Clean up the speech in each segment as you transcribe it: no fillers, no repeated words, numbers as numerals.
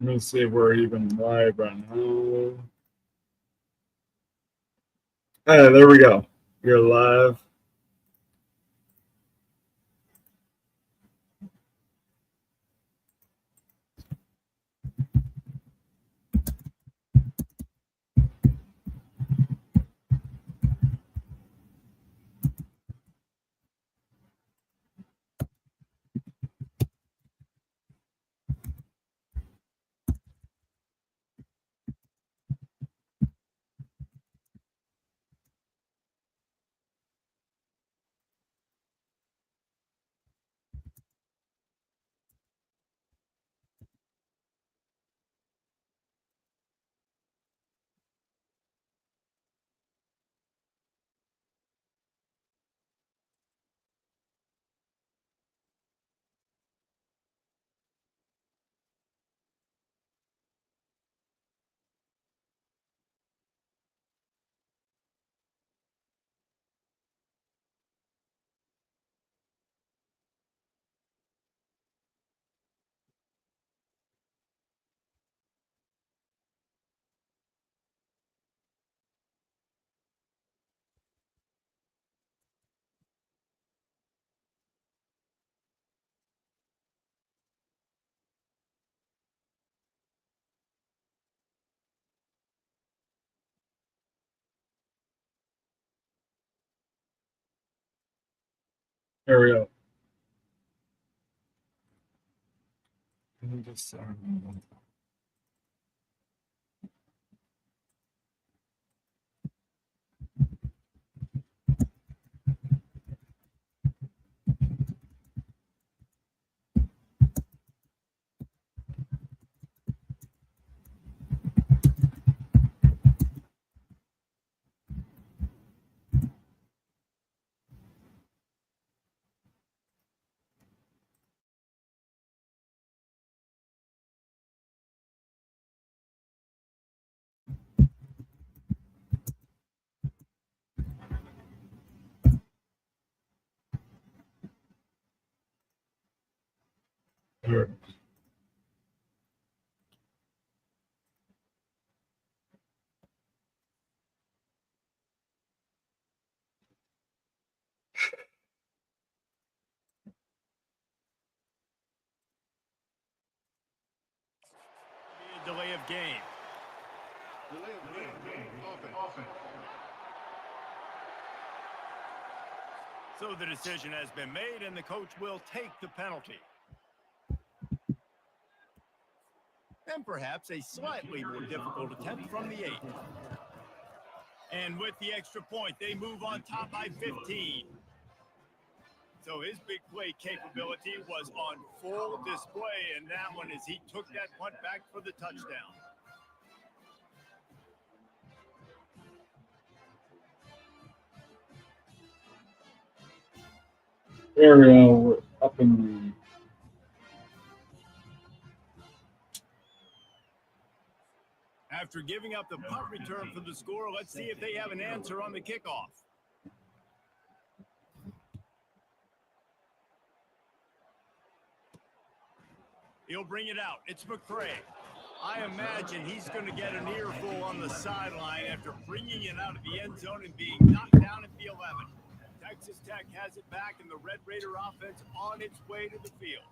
Let me see if we're even live right now. Hey, there we go. You're live. There we go. Let me just. There. Delay of game. So the decision has been made, and the coach will take the penalty. And perhaps a slightly more difficult attempt from the 8. And with the extra point, they move on top by 15. So his big play capability was on full display in that one as he took that punt back for the touchdown. There we go. We're up in After giving up the punt return for the score, let's see if they have an answer on the kickoff. He'll bring it out. It's McCray. I imagine he's going to get an earful on the sideline after bringing it out of the end zone and being knocked down at the 11. Texas Tech has it back, and the Red Raider offense on its way to the field.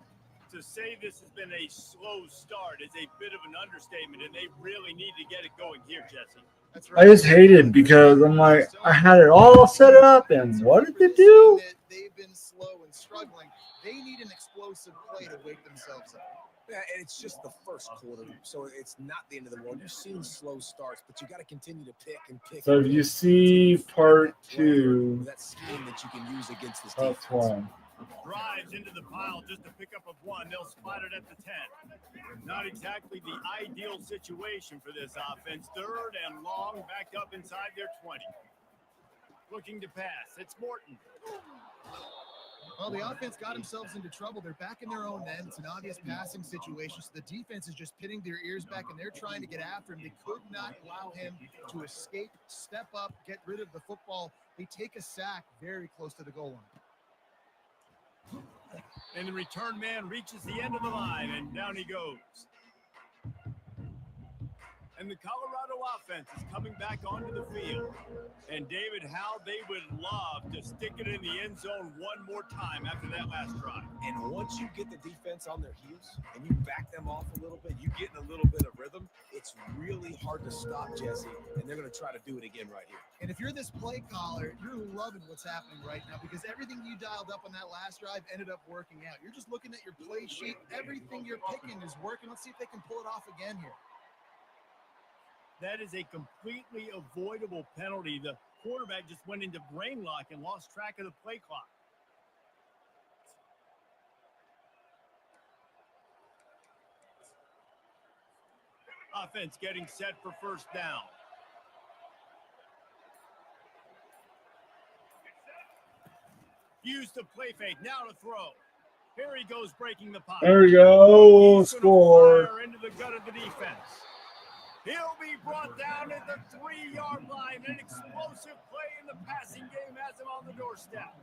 To say this has been a slow start is a bit of an understatement, and they really need to get it going here, Jesse. That's I right. just hate it because I'm like, I had it all set up, and what did they do? They've been slow and struggling. They need an explosive play to wake themselves up. Yeah, and it's just the first quarter, so it's not the end of the world. You've seen slow starts, but you got to continue to pick and pick. So if you see part 2, that scheme that you can use against this that's defense. one. Drives into the pile just a pickup of 1. They'll spot it at the 10. Not exactly the ideal situation for this offense. 3rd and long, back up inside their 20. Looking to pass. It's Morton. Well, the offense got themselves into trouble. They're back in their own end. It's an obvious passing situation. So the defense is just pinning their ears back, and they're trying to get after him. They could not allow him to escape, step up, get rid of the football. They take a sack very close to the goal line. And the return man reaches the end of the line, and down he goes. And the Colorado offense is coming back onto the field. And David, how they would love to stick it in the end zone one more time after that last drive. And once you get the defense on their heels and you back them off a little bit, you get in a little bit of rhythm, it's really hard to stop, Jesse, and they're going to try to do it again right here. And if you're this play caller, you're loving what's happening right now because everything you dialed up on that last drive ended up working out. You're just looking at your play sheet. Everything you're picking is working. Let's see if they can pull it off again here. That is a completely avoidable penalty. The quarterback just went into brain lock and lost track of the play clock. Offense getting set for first down. Use the play fake. Now to throw. Here he goes, breaking the pocket. There we go. Score. Fire into the gut of the defense. He'll be brought down at the 3-yard line. An explosive play in the passing game has him on the doorstep.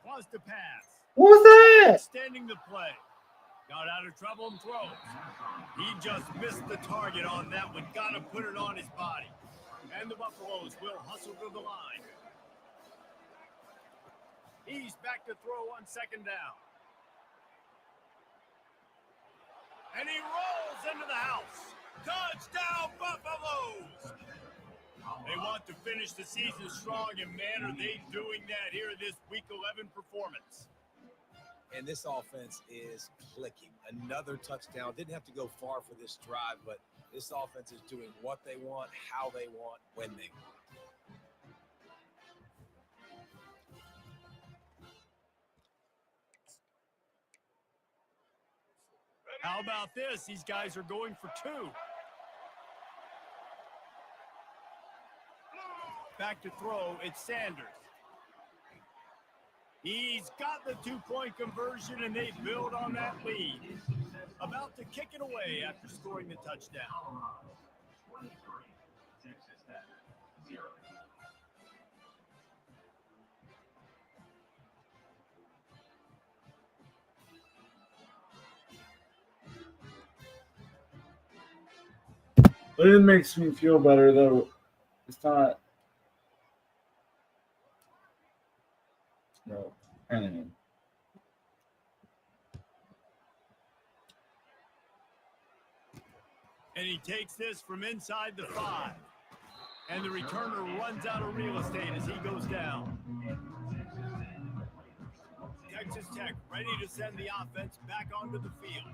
Wants to pass. What was that? Extending the play. Got out of trouble and throws. He just missed the target on that one. Got to put it on his body. And the Buffaloes will hustle to the line. He's back to throw on second down. And he rolls into the house. Touchdown, Buffaloes! They want to finish the season strong, and man, are they doing that here in this Week 11 performance. And this offense is clicking. Another touchdown. Didn't have to go far for this drive, but this offense is doing what they want, how they want, when they want. How about this? These guys are going for two. Back to throw, it's Sanders. He's got the 2-point conversion, and they build on that lead. About to kick it away after scoring the touchdown. It makes me feel better, though. It's not. No. Anyway. And he takes this from inside the 5. And the returner runs out of real estate as he goes down. Texas Tech ready to send the offense back onto the field.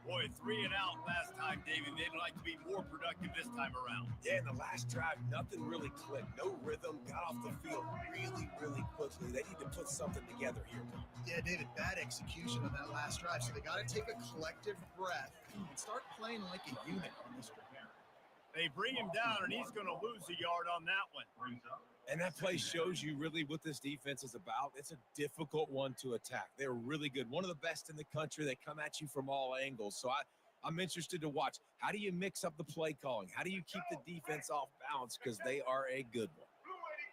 Boy, 3 and out last time, David. They'd like to be more productive this time around. Yeah, in the last drive, nothing really clicked. No rhythm, got off the field really, really quickly. They need to put something together here. Yeah, David, bad execution on that last drive. So they got to take a collective breath and start playing like a unit on this drive. They bring him down, and he's going to lose a yard on that one. And that play shows you really what this defense is about. It's a difficult one to attack. They're really good. One of the best in the country. They come at you from all angles. So I'm interested to watch. How do you mix up the play calling? How do you keep the defense off balance? Because they are a good one.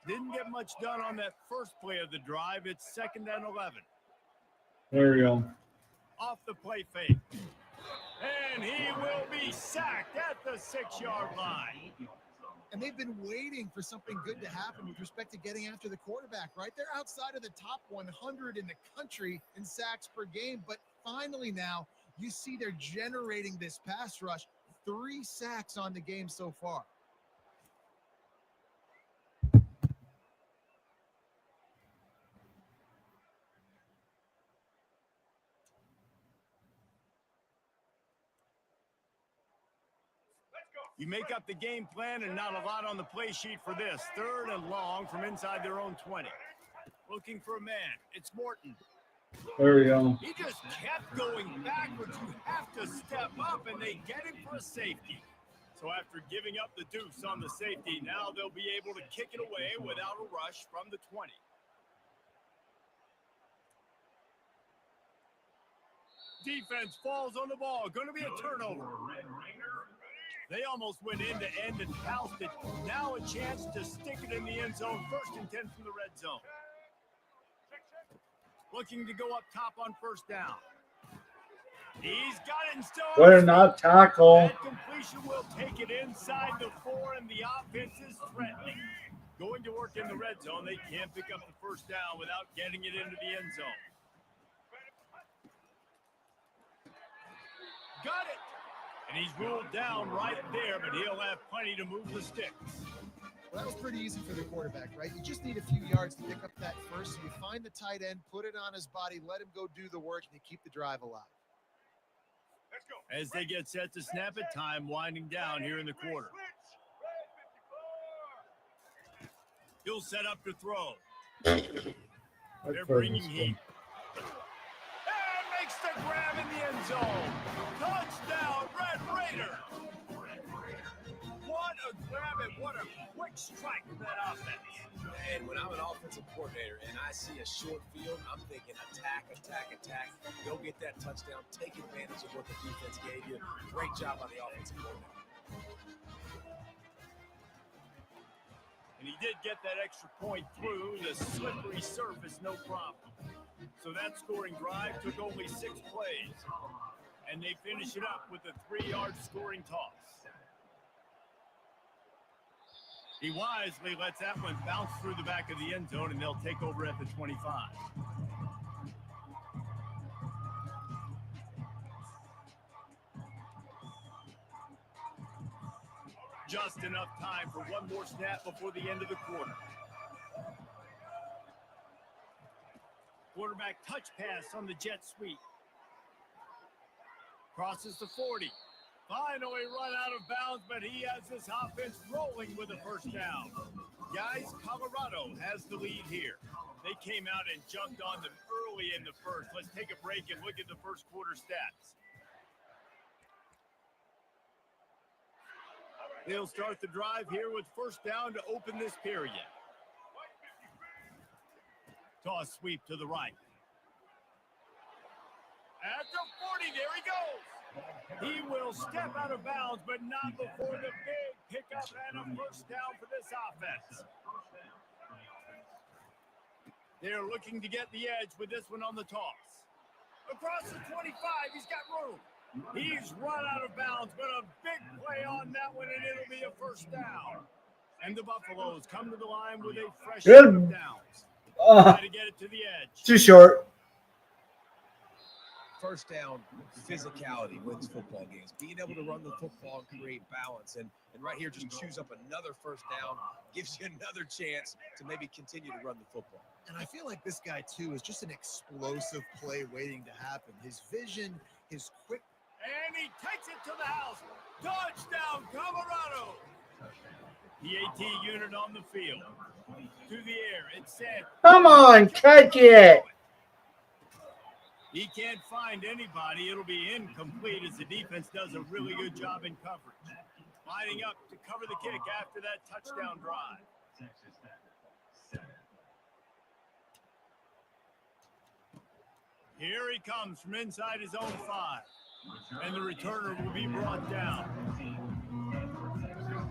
Didn't get much done on that first play of the drive. It's 2nd and 11. There we go. Off the play fake. And he will be sacked at the 6-yard line. And they've been waiting for something good to happen with respect to getting after the quarterback, right? They're outside of the top 100 in the country in sacks per game. But finally now, you see they're generating this pass rush. 3 sacks on the game so far. You make up the game plan and not a lot on the play sheet for this. 3rd and long from inside their own 20. Looking for a man. It's Morton. There we go. He just kept going backwards. You have to step up, and they get him for a safety. So after giving up the deuce on the safety, now they'll be able to kick it away without a rush from the 20. Defense falls on the ball. Going to be a turnover. They almost went end-to-end and housed it. Now a chance to stick it in the end zone. 1st and 10 from the red zone. Looking to go up top on first down. He's got it and still. Better not tackle. That completion will take it inside the 4, and the offense is threatening. Going to work in the red zone. They can't pick up the first down without getting it into the end zone. Got it. And he's ruled down right there, but he'll have plenty to move the sticks. Well, that was pretty easy for the quarterback, right? You just need a few yards to pick up that first. So you find the tight end, put it on his body, let him go do the work, and you keep the drive alive. Let's go. As they get set to snap it, time winding down here in the quarter. He'll set up to throw. They're bringing heat. And makes the grab in the end zone. Touchdown, Red Raider. What a grab and what a quick strike of that offense. And when I'm an offensive coordinator and I see a short field, I'm thinking attack, attack, attack. Go get that touchdown. Take advantage of what the defense gave you. Great job by the offensive coordinator. And he did get that extra point through the slippery surface, no problem. So that scoring drive took only 6 plays. And they finish it up with a 3-yard scoring toss. He wisely lets that one bounce through the back of the end zone, and they'll take over at the 25. Just enough time for one more snap before the end of the quarter. Quarterback touch pass on the jet sweep. Crosses the 40. Finally run out of bounds, but he has this offense rolling with a first down. Guys, Colorado has the lead here. They came out and jumped on them early in the first. Let's take a break and look at the first quarter stats. They'll start the drive here with first down to open this period. Toss sweep to the right. At the 40, there he goes. He will step out of bounds, but not before the big pickup and a first down for this offense. They're looking to get the edge with this one on the toss. Across the 25, he's got room. He's run out of bounds, but a big play on that one, and it'll be a first down. And the Buffaloes come to the line with a fresh set of downs. Try to get it to the edge. Too short. First down, physicality wins football games. Being able to run the football and create balance. And right here, just choose up another first down, gives you another chance to maybe continue to run the football. And I feel like this guy, too, is just an explosive play waiting to happen. His vision, his quick. And he takes it to the house. Touchdown, Colorado. The AT unit on the field. To the air, it's set. Come on, catch it. He can't find anybody. It'll be incomplete as the defense does a really good job in coverage. Lining up to cover the kick after that touchdown drive. Here he comes from inside his own 5. And the returner will be brought down.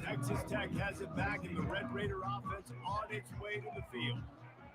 Texas Tech has it back, and the Red Raider offense on its way to the field.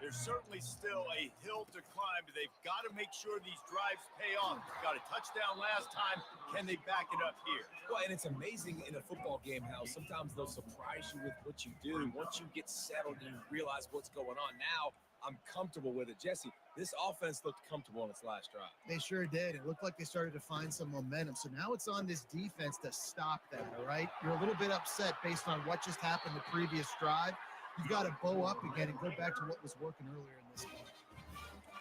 There's certainly still a hill to climb, but they've got to make sure these drives pay off. Got a touchdown last time. Can they back it up here? Well, and it's amazing in a football game how sometimes they'll surprise you with what you do. Once you get settled and you realize what's going on, now I'm comfortable with it. Jesse, this offense looked comfortable on its last drive. They sure did. It looked like they started to find some momentum. So now it's on this defense to stop that, all right? You're a little bit upset based on what just happened the previous drive. You've got to bow up again and go back to what was working earlier in this game.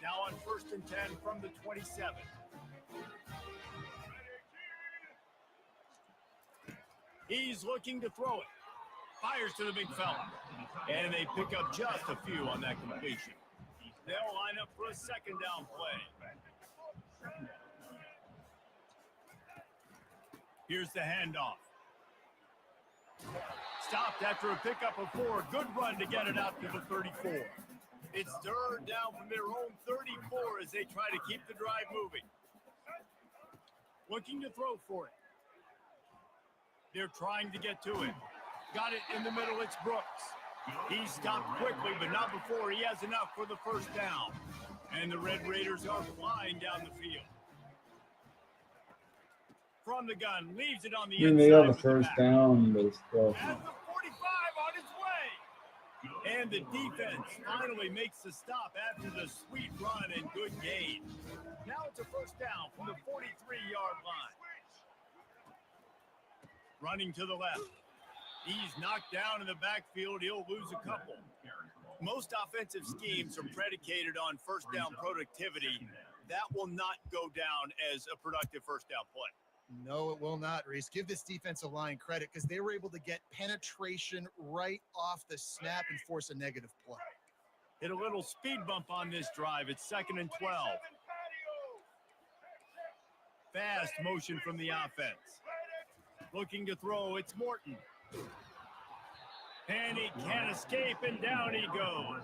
Now on 1st and 10 from the 27. He's looking to throw it. Fires to the big fella. And they pick up just a few on that completion. They'll line up for a second down play. Here's the handoff. Stopped after a pickup of 4. Good run to get it out to the 34. It's third down from their own 34 as they try to keep the drive moving. Looking to throw for it. They're trying to get to it. Got it in the middle. It's Brooks. He stopped quickly, but not before he has enough for the first down. And the Red Raiders are flying down the field. From the gun, leaves it on the I mean, inside. they got the with first back. down, but still. At the 45 on its way. And the defense finally makes the stop after the sweet run and good gain. Now it's a first down from the 43-yard line. Running to the left. He's knocked down in the backfield. He'll lose a couple. Most offensive schemes are predicated on first down productivity. That will not go down as a productive first down play. No, it will not, Reese. Give this defensive line credit because they were able to get penetration right off the snap and force a negative play. Hit a little speed bump on this drive. It's 2nd and 12. Fast motion from the offense. Looking to throw, it's Morton. And he can't escape, and down he goes.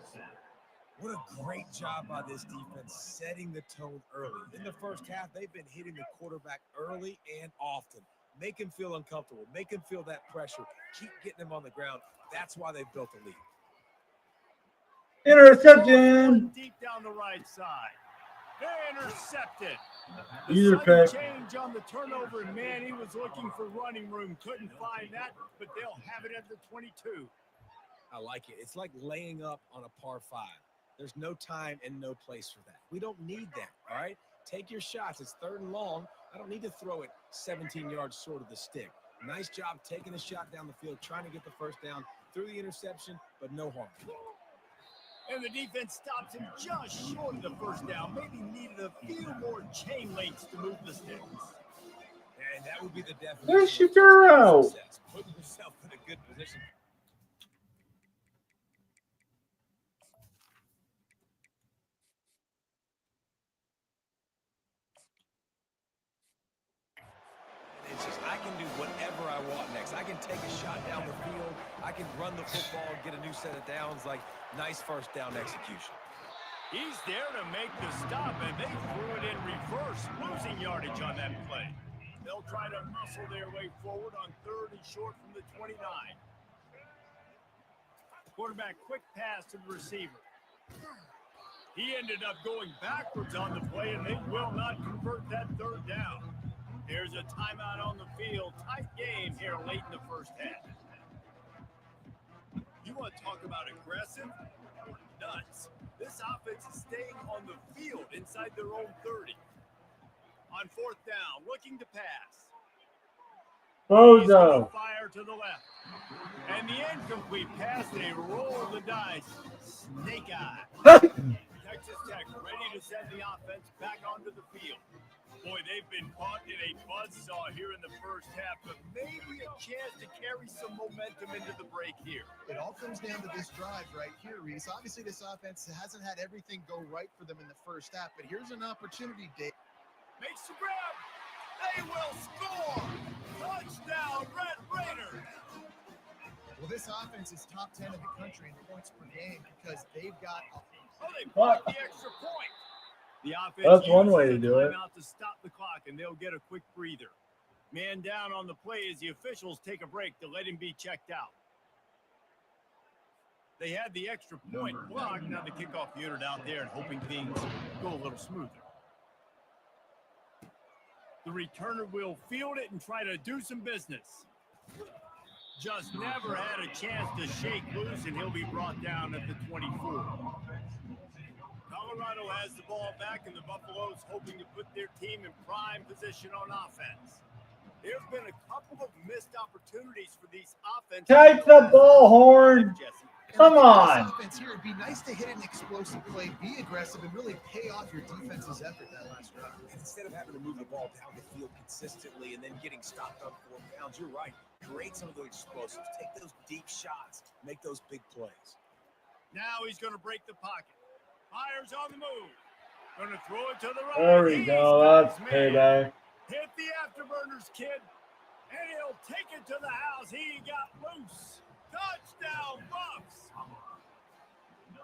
What a great job by this defense setting the tone early. In the first half, they've been hitting the quarterback early and often. Make him feel uncomfortable. Make him feel that pressure. Keep getting him on the ground. That's why they've built a lead. Interception. Deep down the right side. Intercepted. The Either sudden pick. change on the turnover, and man, he was looking for running room. Couldn't find that, but they'll have it at the 22. I like it. It's like laying up on a par 5. There's no time and no place for that. We don't need that, all right? Take your shots. It's 3rd and long. I don't need to throw it 17 yards short of the stick. Nice job taking a shot down the field, trying to get the first down through the interception, but no harm. And the defense stops him just short of the first down. Maybe needed a few more chain links to move the sticks. And that would be the definition. There's of Shapiro. success. Put yourself in a good position. It's just, I can do whatever I want next. I can take a shot down the field. I can run the football and get a new set of downs. Like, nice first down execution. He's there to make the stop, and they threw it in reverse, losing yardage on that play. They'll try to muscle their way forward on 3rd and short from the 29. Quarterback quick pass to the receiver. He ended up going backwards on the play, and they will not convert that 3rd down. There's a timeout on the field. Tight game here late in the first half. You want to talk about aggressive or nuts? This offense is staying on the field inside their own 30. On 4th down, looking to pass. Bozo. Fire to the left. And the incomplete pass, they roll the dice. Snake eye. Texas Tech ready to send the offense back onto the field. Boy, they've been caught in a buzzsaw here in the first half, but maybe a chance to carry some momentum into the break here. It all comes down to this drive right here, Reese. Obviously, this offense hasn't had everything go right for them in the first half, but here's an opportunity, Dave. Makes the grab. They will score. Touchdown, Red Raiders. Well, this offense is top 10 in the country in points per game because they've got they blocked the extra point. The offense That's one way to uses a do it. timeout to stop the clock, and they'll get a quick breather. Man down on the play as the officials take a break to let him be checked out. They had the extra point blocked. Now the kickoff unit out there and hoping things go a little smoother. The returner will field it and try to do some business. Just never had a chance to shake loose, and he'll be brought down at the 24. Colorado has the ball back, and the Buffaloes hoping to put their team in prime position on offense. There's been a couple of missed opportunities for these offenses. Take the ball, Horn. Jesse. Come on. This offense here, it'd be nice to hit an explosive play, be aggressive, and really pay off your defense's effort that last drive. And instead of having to move the ball down the field consistently and then getting stopped on 4 downs, you're right. Create some of those explosives. Take those deep shots. Make those big plays. Now he's going to break the pocket. Fires on the move. Going to throw it to the right. There we go. That's payday. Hit the afterburners, kid. And he'll take it to the house. He got loose. Touchdown, Buffs.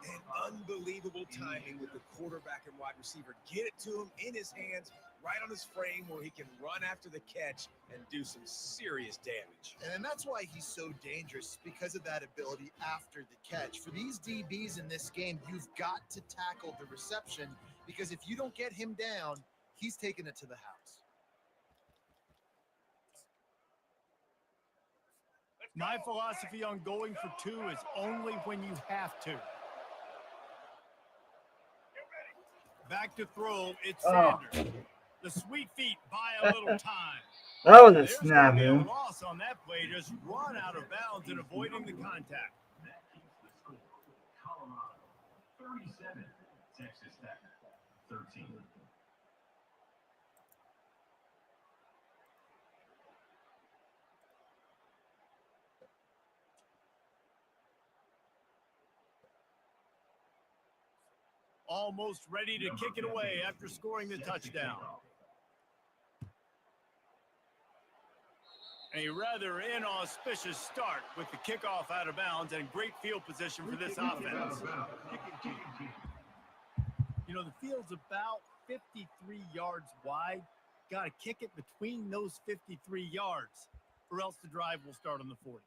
And unbelievable timing with the quarterback and wide receiver. Get it to him in his hands, right on his frame where he can run after the catch and do some serious damage. And that's why he's so dangerous, because of that ability after the catch. For these DBs in this game, you've got to tackle the reception because if you don't get him down, he's taking it to the house. My philosophy on going for two is only when you have to. Back to throw, it's Sanders. The sweet feet buy a little time. That was a There's snap, gonna be a man. loss on that play, just run out of bounds and avoiding the contact. That keeps the score. Colorado 37, Texas Tech 13. Almost ready to kick it away after scoring the touchdown. A rather inauspicious start with the kickoff out of bounds and great field position for this offense. You know, the field's about 53 yards wide. Got to kick it between those 53 yards, or else the drive will start on the 40.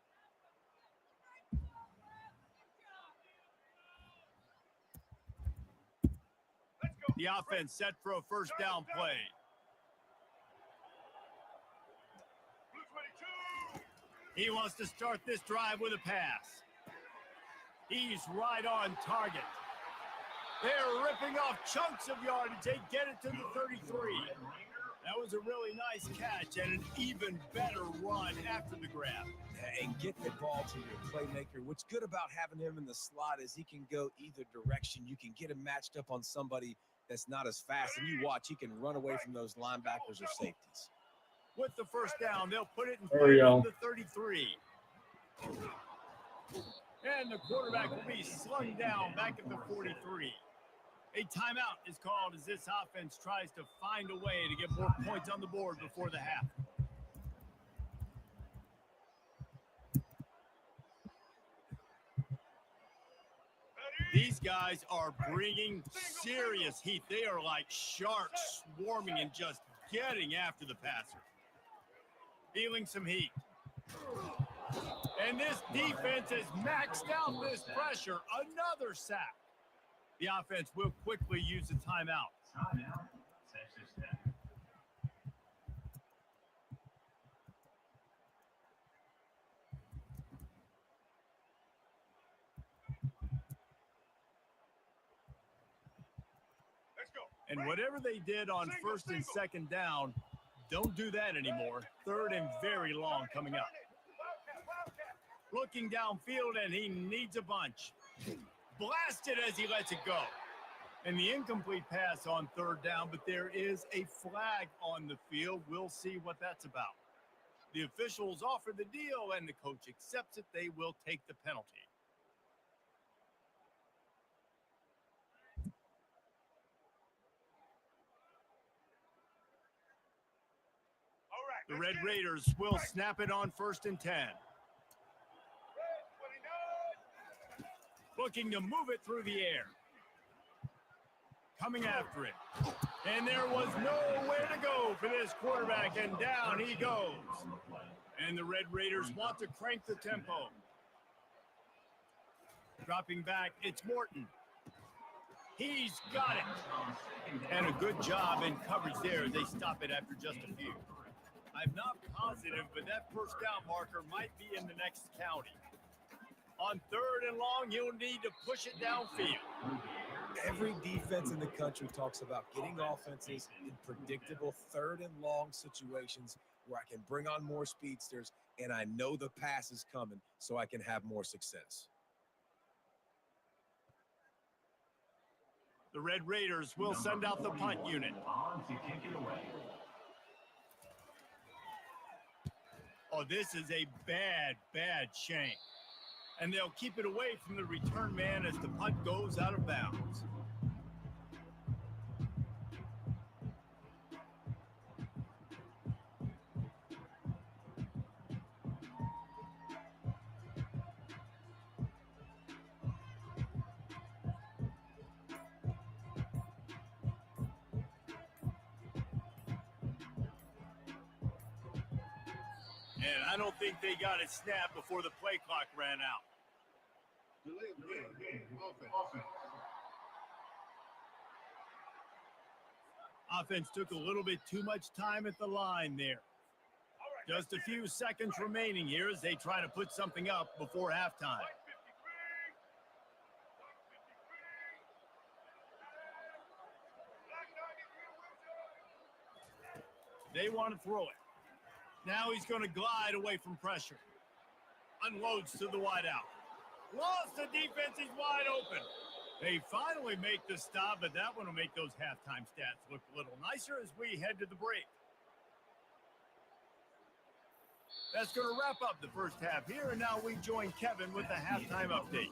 The offense set for a first down play. He wants to start this drive with a pass. He's right on target. They're ripping off chunks of yardage. They get it to the 33. That was a really nice catch and an even better run after the grab. And get the ball to your playmaker. What's good about having him in the slot is he can go either direction. You can get him matched up on somebody that's not as fast, and you watch, he can run away from those linebackers or safeties. With the first down, they'll put it in There we play go. from the 33. And the quarterback will be slung down back at the 43. A timeout is called as this offense tries to find a way to get more points on the board before the half. These guys are bringing serious heat. They are like sharks swarming and just getting after the passer. Feeling some heat. And this defense has maxed out this pressure. Another sack. The offense will quickly use a timeout. Timeout, Texas Tech. And whatever they did on first and second down, don't do that anymore. Third and very long coming up. Looking downfield, and he needs a bunch. Blasted as he lets it go. And the incomplete pass on third down, but there is a flag on the field. We'll see what that's about. The officials offer the deal, and the coach accepts it. They will take the penalty. The Red Raiders will snap it on first and 10. Looking to move it through the air. Coming after it. And there was nowhere to go for this quarterback, and down he goes. And the Red Raiders want to crank the tempo. Dropping back, it's Morton. He's got it. And a good job in coverage there. They stop it after just a few. I'm not positive, but that first down marker might be in the next county. On third and long, you'll need to push it downfield. Every defense in the country talks about getting offenses in predictable third and long situations where I can bring on more speedsters and I know the pass is coming so I can have more success. The Red Raiders will send out the punt unit. On to kick it away. Oh, this is a bad shank. And they'll keep it away from the return man as the punt goes out of bounds. And I don't think they got it snapped before the play clock ran out. Offense took a little bit too much time at the line there. Just a few seconds remaining here as they try to put something up before halftime. They want to throw it. Now he's going to glide away from pressure. Unloads to the wideout. Lost the defense. He's wide open. They finally make the stop, but that one will make those halftime stats look a little nicer as we head to the break. That's going to wrap up the first half here, and now we join Kevin with the halftime update.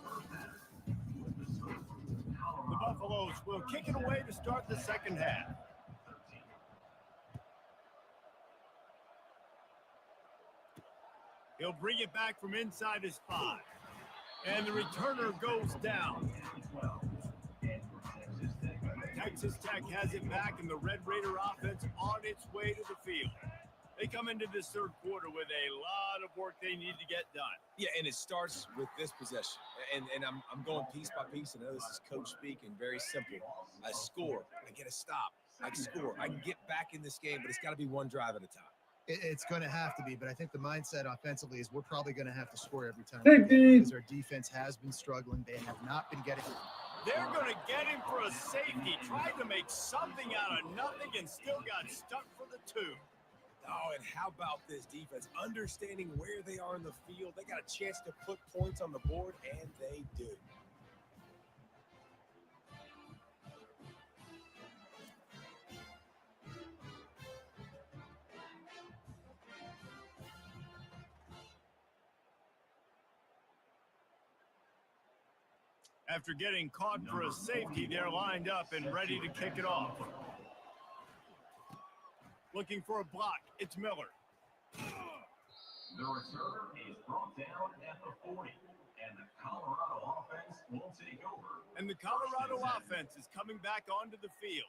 The Buffaloes will kick it away to start the second half. He'll bring it back from inside his 5. And the returner goes down. Texas Tech has it back, and the Red Raider offense on its way to the field. They come into this third quarter with a lot of work they need to get done. Yeah, and it starts with this possession. And I'm going piece by piece. I know this is coach speaking, very simple. I score. I get a stop. I score. I can get back in this game, but it's got to be one drive at a time. It's going to have to be, but I think the mindset offensively is we're probably going to have to score every time. Safety. Because our defense has been struggling. They have not been getting it. They're going to get him for a safety. Tried to make something out of nothing and still got stuck for the 2. Oh, and how about this defense? Understanding where they are in the field. They got a chance to put points on the board, and they do. After getting caught for a safety, they're lined up and ready to kick it off. Looking for a block. It's Miller. The returner is brought down at the 40, and the Colorado offense will take over. And the Colorado offense is coming back onto the field.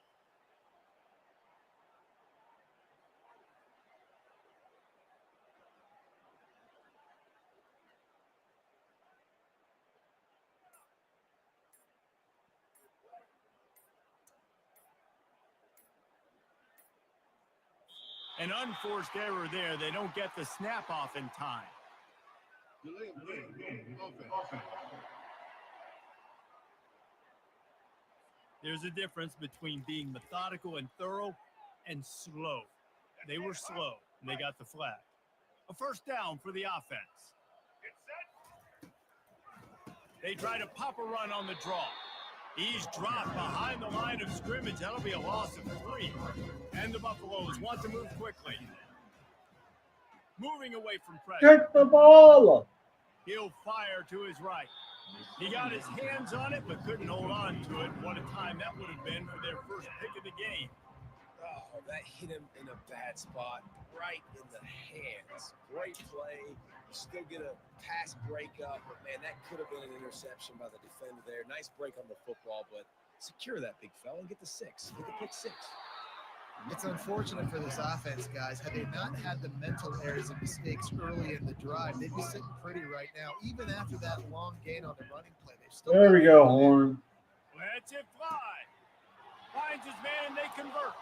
An unforced error there. They don't get the snap off in time. There's a difference between being methodical and thorough and slow. They were slow, and they got the flag. A first down for the offense. They try to pop a run on the draw. He's dropped behind the line of scrimmage. That'll be a loss of 3. And the Buffaloes want to move quickly. Moving away from pressure. Get the ball. He'll fire to his right. He got his hands on it, but couldn't hold on to it. What a time that would have been for their first pick of the game. Oh, that hit him in a bad spot, right in the hands. Great play. Still get a pass breakup, but man, that could have been an interception by the defender there. Nice break on the football, but secure that big fella and get the 6. Get the pick 6. It's unfortunate for this offense, guys. Had they not had the mental errors and mistakes early in the drive, they'd be sitting pretty right now. Even after that long gain on the running play, they've still. There we go, Horn. Lets it fly. Finds his man, and they convert.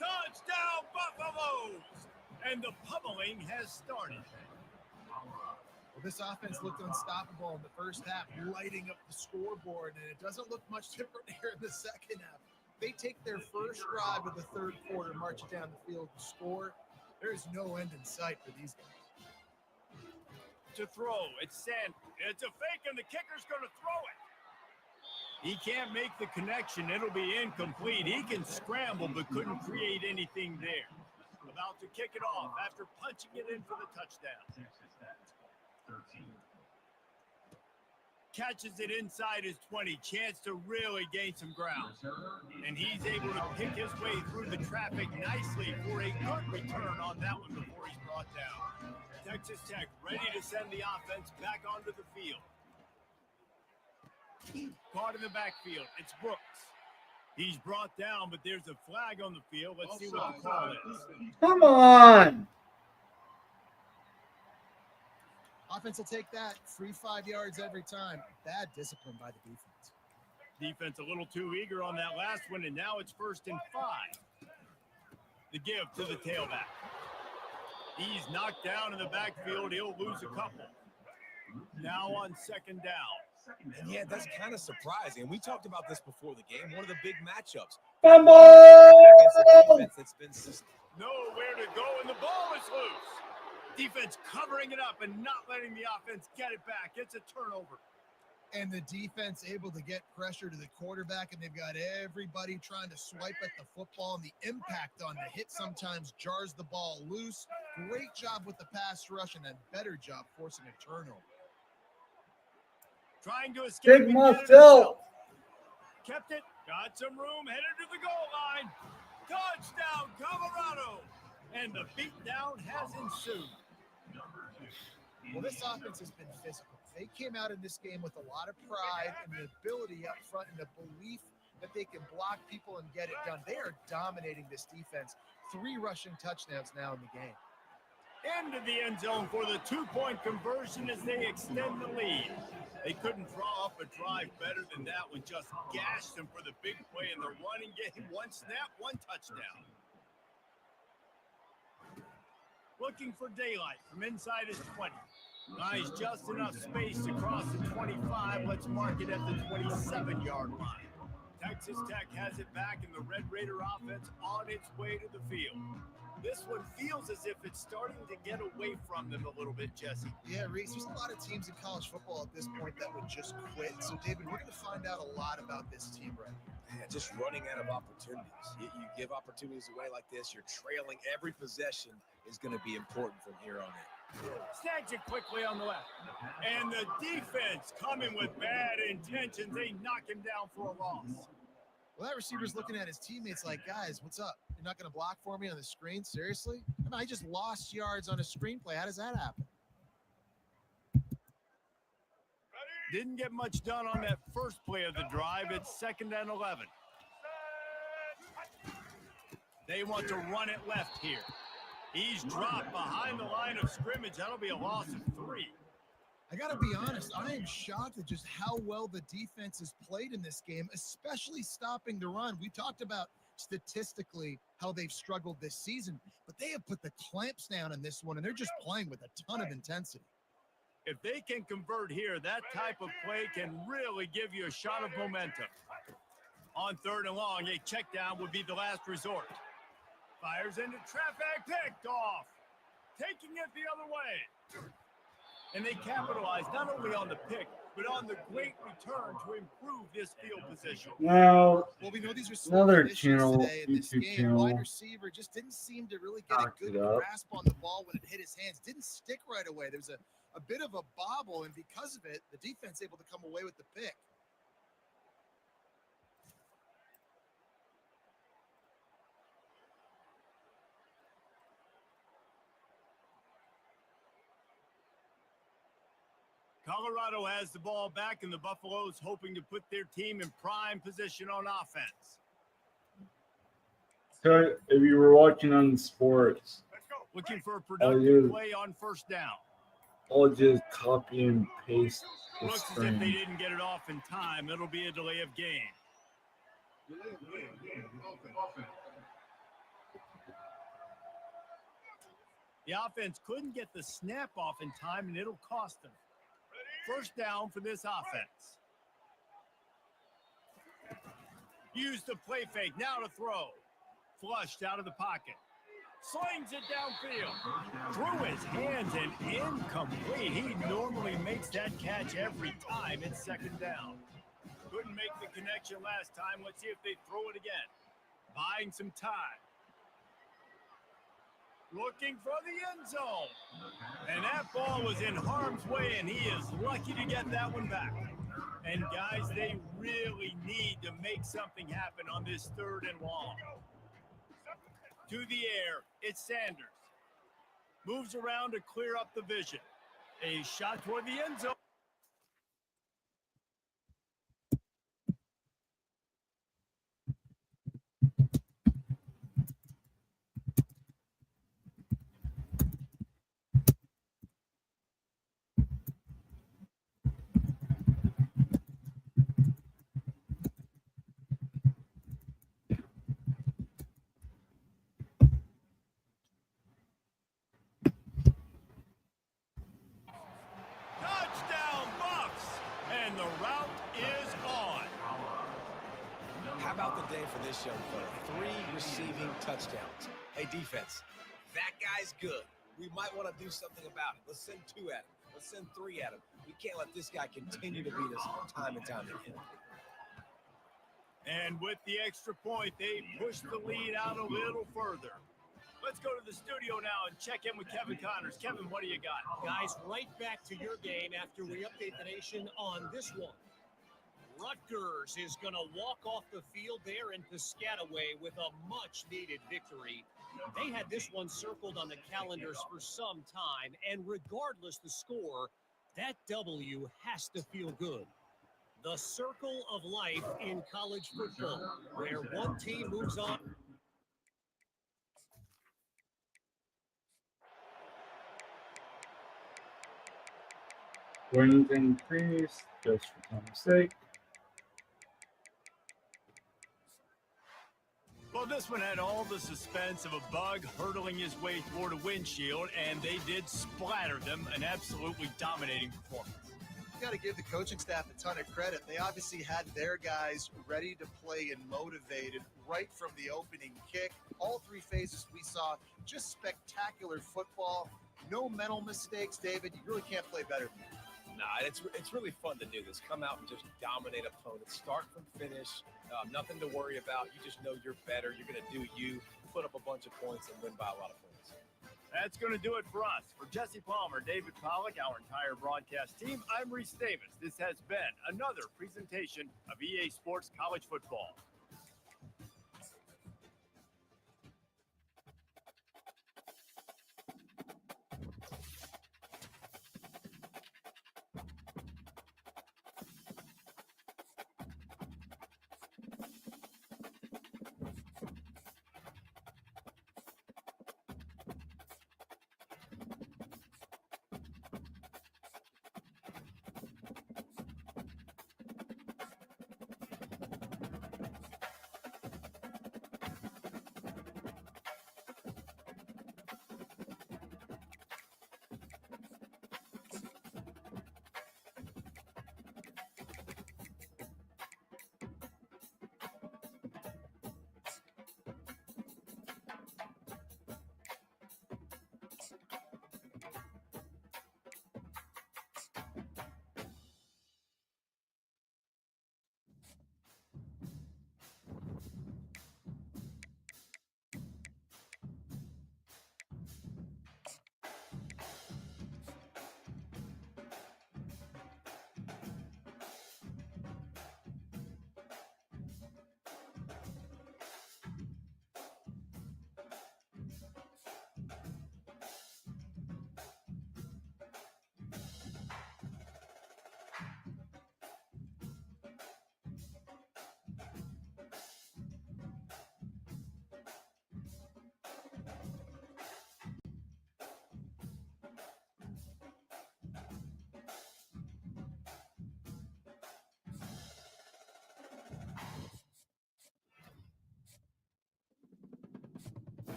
Touchdown, Buffaloes! And the pummeling has started. Well, this offense looked unstoppable in the first half, lighting up the scoreboard, and it doesn't look much different here in the second half. They take their first drive of the third quarter, march down the field to score. There's no end in sight for these guys. To throw, it's Sand. It's a fake, and the kicker's going to throw it. He can't make the connection. It'll be incomplete. He can scramble, but couldn't create anything there. About to kick it off after punching it in for the touchdown. Texas Tech, 13. Catches it inside his 20. Chance to really gain some ground. And he's able to pick his way through the traffic nicely for a good return on that one before he's brought down. Texas Tech ready to send the offense back onto the field. Caught in the backfield. It's Brooks. He's brought down, but there's a flag on the field. Let's see what the call is. Come on. Offense will take that. Free 5 yards every time. Bad discipline by the defense. Defense a little too eager on that last one, and now it's 1st and 5. The give to the tailback. He's knocked down in the backfield. He'll lose a couple. Now on 2nd down. And yeah, that's kind of surprising. We talked about this before the game. One of the big matchups. Fumble! Against a defense that's been nowhere to go, and the ball is loose. Defense covering it up and not letting the offense get it back. It's a turnover. And the defense able to get pressure to the quarterback, and they've got everybody trying to swipe at the football, and the impact on the hit sometimes jars the ball loose. Great job with the pass rush and a better job forcing a turnover. Trying to escape. Big Muscle. Kept it. Got some room. Headed to the goal line. Touchdown, Colorado. And the beatdown has ensued. Well, this offense has been physical. They came out in this game with a lot of pride and the ability up front and the belief that they can block people and get it done. They are dominating this defense. 3 rushing touchdowns now in the game. Into the end zone for the 2-point conversion as they extend the lead. They couldn't draw up a drive better than that one. Just gashed them for the big play in the running game. 1 snap, 1 touchdown. Looking for daylight from inside his 20. Nice, just enough space to cross the 25. Let's mark it at the 27-yard line. Texas Tech has it back, and the Red Raider offense on its way to the field. This one feels as if it's starting to get away from them a little bit, Jesse. Yeah, Reese, there's a lot of teams in college football at this point that would just quit. So, David, we're going to find out a lot about this team right now. Yeah, just running out of opportunities. You give opportunities away like this, you're trailing. Every possession is going to be important from here on in. Snags it quickly on the left. And the defense coming with bad intentions. They knock him down for a loss. Well, that receiver's looking at his teammates like, guys, what's up? You're not going to block for me on the screen? Seriously? I mean, I just lost yards on a screenplay. How does that happen? Didn't get much done on that first play of the drive. It's 2nd and 11. They want to run it left here. He's dropped behind the line of scrimmage. That'll be a loss of 3. I got to be honest, I am shocked at just how well the defense has played in this game, especially stopping the run. We talked about statistically how they've struggled this season, but they have put the clamps down in this one, and they're just playing with a ton of intensity. If they can convert here, that type of play can really give you a shot of momentum. On 3rd and long, a check down would be the last resort. Fires into traffic, picked off. Taking it the other way. And they capitalize not only on the pick, but on the great return to improve this field position. Now, Well, we know these are another issues channel, today in this YouTube game. channel. Wide receiver just didn't seem to really get a Knocked good it up. grasp on the ball when it hit his hands. Didn't stick right away. There was a bit of a bobble, and because of it, the defense able to come away with the pick. Colorado has the ball back, and the Buffaloes hoping to put their team in prime position on offense. So if you were watching on sports, Looking for a productive yeah. play on 1st down. I'll just copy and paste the Looks as if they screen. didn't get it off in time. It'll be a delay of game. The offense couldn't get the snap off in time, and it'll cost them. 1st down for this offense. Use the play fake. Now to throw. Flushed out of the pocket. Slings it downfield. Through his hands and incomplete. He normally makes that catch every time. It's 2nd down. Couldn't make the connection last time. Let's see if they throw it again. Buying some time. Looking for the end zone. And that ball was in harm's way, and he is lucky to get that one back. And guys, they really need to make something happen on this 3rd and long. To the air, it's Sanders. Moves around to clear up the vision. A shot toward the end zone. saying for this young fella? 3 receiving touchdowns. Hey, defense, that guy's good. We might want to do something about it. Let's send 2 at him. Let's send 3 at him. We can't let this guy continue to beat us time and time again. And with the extra point, they push the lead out a little further. Let's go to the studio now and check in with Kevin Connors. Kevin, what do you got? Guys, right back to your game after we update the nation on this one. Rutgers is going to walk off the field there in Piscataway with a much-needed victory. They had this one circled on the calendars for some time, and regardless the score, that W has to feel good. The circle of life in college football, where one team moves on. Wings increase just for time's sake. Well, this one had all the suspense of a bug hurtling his way toward a windshield, and they did splatter them. An absolutely dominating performance. You got to give the coaching staff a ton of credit. They obviously had their guys ready to play and motivated right from the opening kick. All 3 phases we saw just spectacular football. No mental mistakes, David. You really can't play better than that. Nah, it's really fun to do this. Come out and just dominate opponents. Start from finish. Nothing to worry about. You just know you're better. You're going to do you, put up a bunch of points, and win by a lot of points. That's going to do it for us. For Jesse Palmer, David Pollack, our entire broadcast team, I'm Reese Davis. This has been another presentation of EA Sports College Football.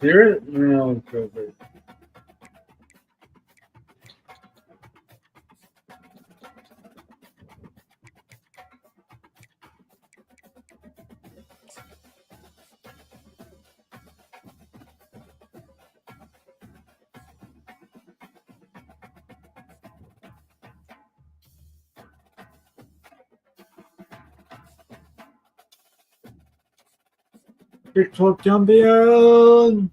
Hear it? No, COVID. Big 12 champion.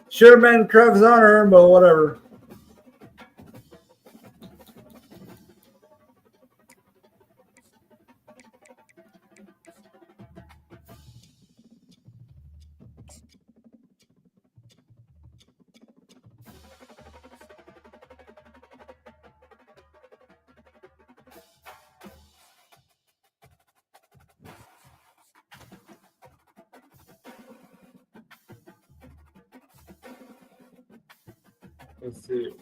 Should have been Trev's honor, but whatever. Let's see.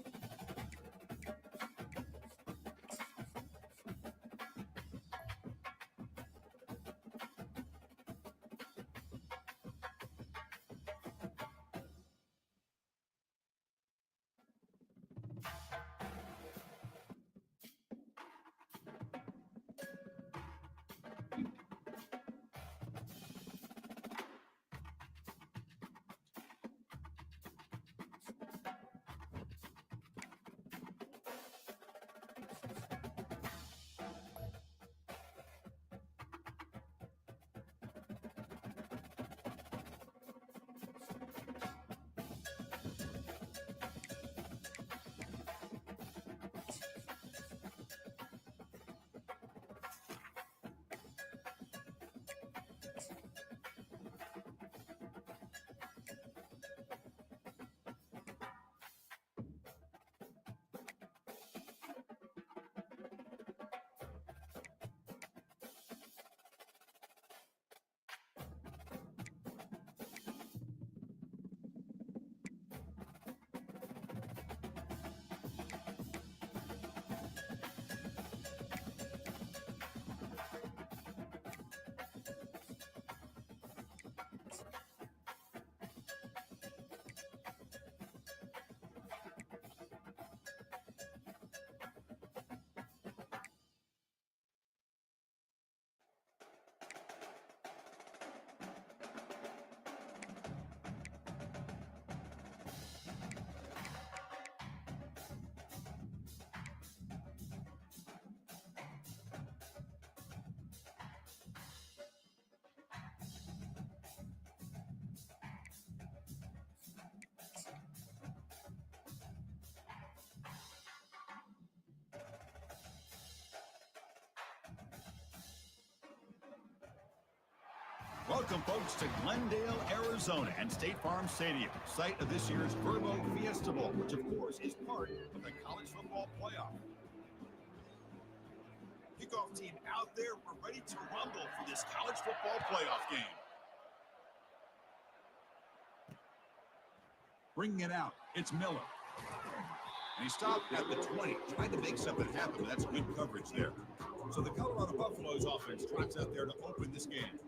Welcome, folks, to Glendale, Arizona, and State Farm Stadium, site of this year's Verbo Fiesta Bowl, which, of course, is part of the college football playoff. Kickoff team out there. We're ready to rumble for this college football playoff game. Bringing it out, it's Miller. And he stopped at the 20, trying to make something happen, but that's good coverage there. So the Colorado Buffaloes offense trots out there to open this game.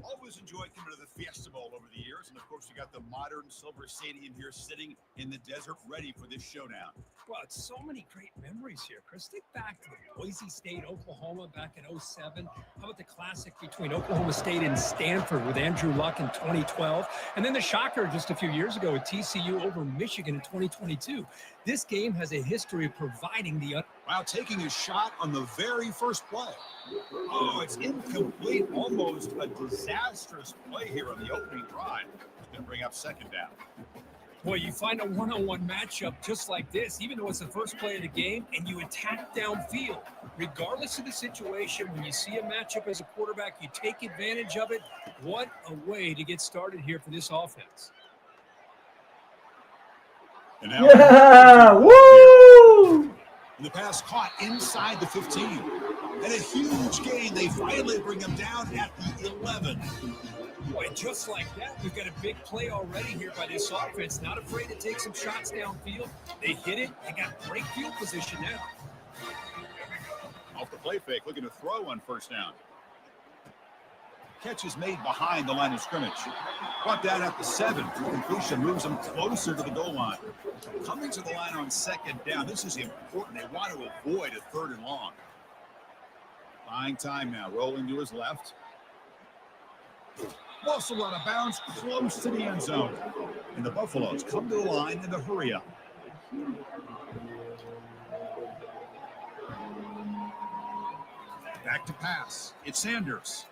Always enjoyed coming to the Fiesta Bowl over the years. And, of course, you got the modern Silver Stadium here sitting in the desert ready for this showdown. Well, it's so many great memories here, Chris. Think back to Boise State, Oklahoma back in 2007. How about the classic between Oklahoma State and Stanford with Andrew Luck in 2012? And then the shocker just a few years ago with TCU over Michigan in 2022. This game has a history of providing the While taking a shot on the very first play. Oh, it's incomplete. Almost a disastrous play here on the opening drive. It's going to bring up second down. Boy, you find a one-on-one matchup just like this, even though it's the first play of the game, and you attack downfield. Regardless of the situation, when you see a matchup as a quarterback, you take advantage of it. What a way to get started here for this offense. And now Yeah! Woo! the pass caught inside the 15. And a huge gain. They finally bring him down at the 11. Boy, just like that, we've got a big play already here by this offense. Not afraid to take some shots downfield. They hit it. They got great field position now. Off the play fake, looking to throw on first down. Catch is made behind the line of scrimmage. Brought down at the 7. Completion moves them closer to the goal line. Coming to the line on second down. This is important. They want to avoid a third and long. Buying time now. Rolling to his left. Muscle out of bounds, close to the end zone. And the Buffaloes come to the line in the hurry up. Back to pass. It's Sanders.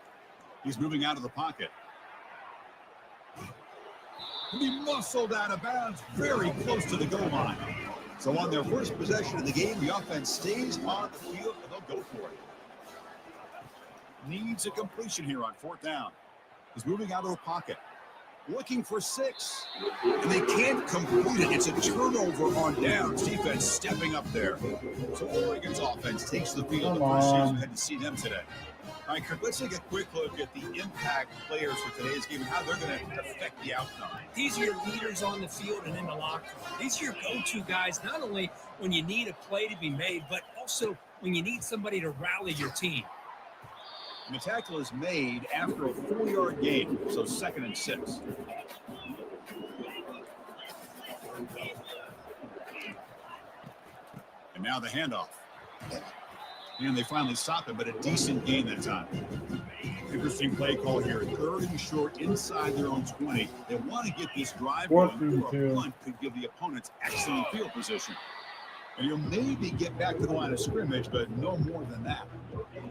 He's moving out of the pocket. And he muscled out of bounds very close to the goal line. So on their first possession of the game, the offense stays on the field and they'll go for it. Needs a completion here on fourth down. He's moving out of the pocket. Looking for 6. And they can't complete it. It's a turnover on downs. Defense stepping up there. So Oregon's offense takes the field. The first season had to see them today. All right, Kirk, let's take a quick look at the impact players for today's game and how they're going to affect the outcome. These are your leaders on the field and in the locker room. These are your go-to guys, not only when you need a play to be made, but also when you need somebody to rally your team. And the tackle is made after a 4-yard gain, so 2nd and 6. And now the handoff. And they finally stop it, but a decent gain that time. Interesting play call here. 3rd and short inside their own 20. They want to get this drive going, or a punt could give the opponents excellent field position. And you'll maybe get back to the line of scrimmage, but no more than that.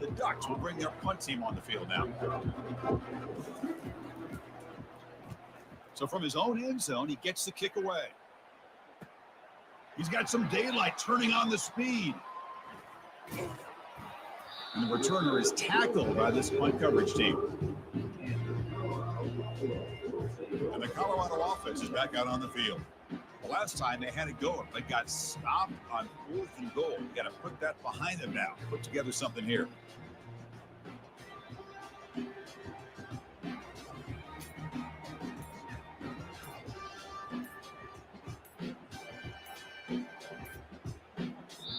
The Ducks will bring their punt team on the field now. So from his own end zone, he gets the kick away. He's got some daylight turning on the speed. And the returner is tackled by this punt coverage team. And the Colorado offense is back out on the field. The last time they had it going, but got stopped on 4th and goal. You got to put that behind them now. Put together something here.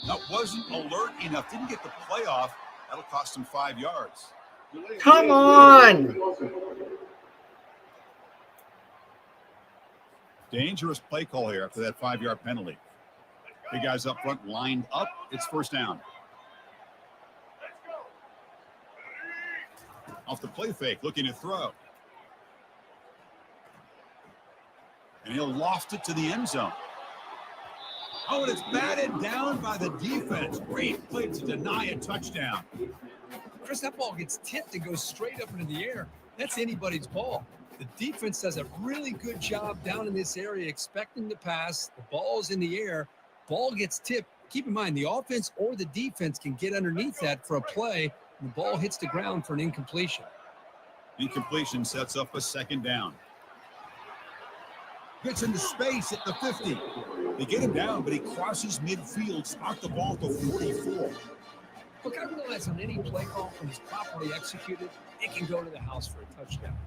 That wasn't alert enough. Didn't get the playoff. That'll cost him 5 yards. Come on! Dangerous play call here after that 5-yard penalty. Big guys up front lined up. It's first down. Off the play fake, looking to throw. And he'll loft it to the end zone. Oh, and it's batted down by the defense. Great play to deny a touchdown. Chris, that ball gets tipped and goes straight up into the air. That's anybody's ball. The defense does a really good job down in this area, expecting the pass. The ball's in the air. Ball gets tipped. Keep in mind, the offense or the defense can get underneath that for a play, and the ball hits the ground for an incompletion. Incompletion sets up a 2nd down. Gets into space at the 50. They get him down, but he crosses midfield, start the ball to 44. Look, I realize on any play call, when it's properly executed, it can go to the house for a touchdown.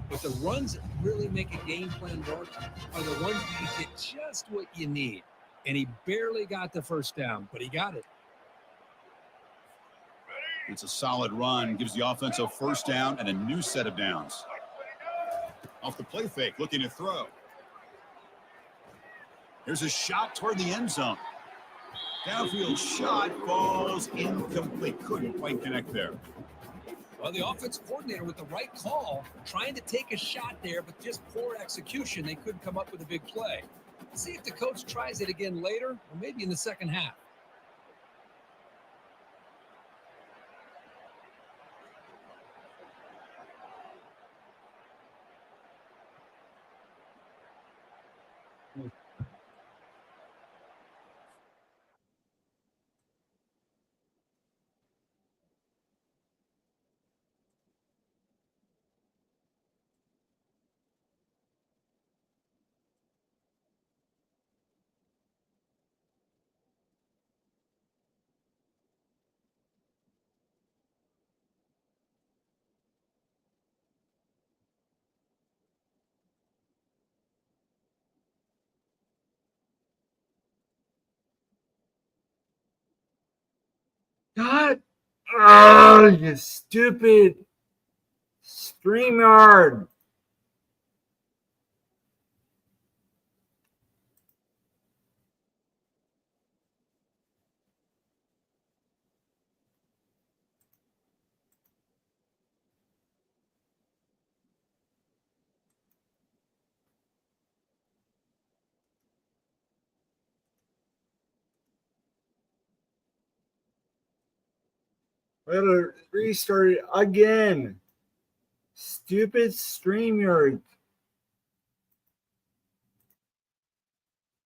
But the runs that really make a game plan work are the ones where you get just what you need. And he barely got the first down, but he got it. It's a solid run, gives the offense a first down and a new set of downs. Off the play fake, looking to throw. There's a shot toward the end zone. Downfield shot falls incomplete. Couldn't quite connect there. Well, the offensive coordinator with the right call, trying to take a shot there, but just poor execution. They couldn't come up with a big play. Let's see if the coach tries it again later, or maybe in the second half. Oh, you stupid StreamYard. We gotta restart it again. Stupid StreamYard.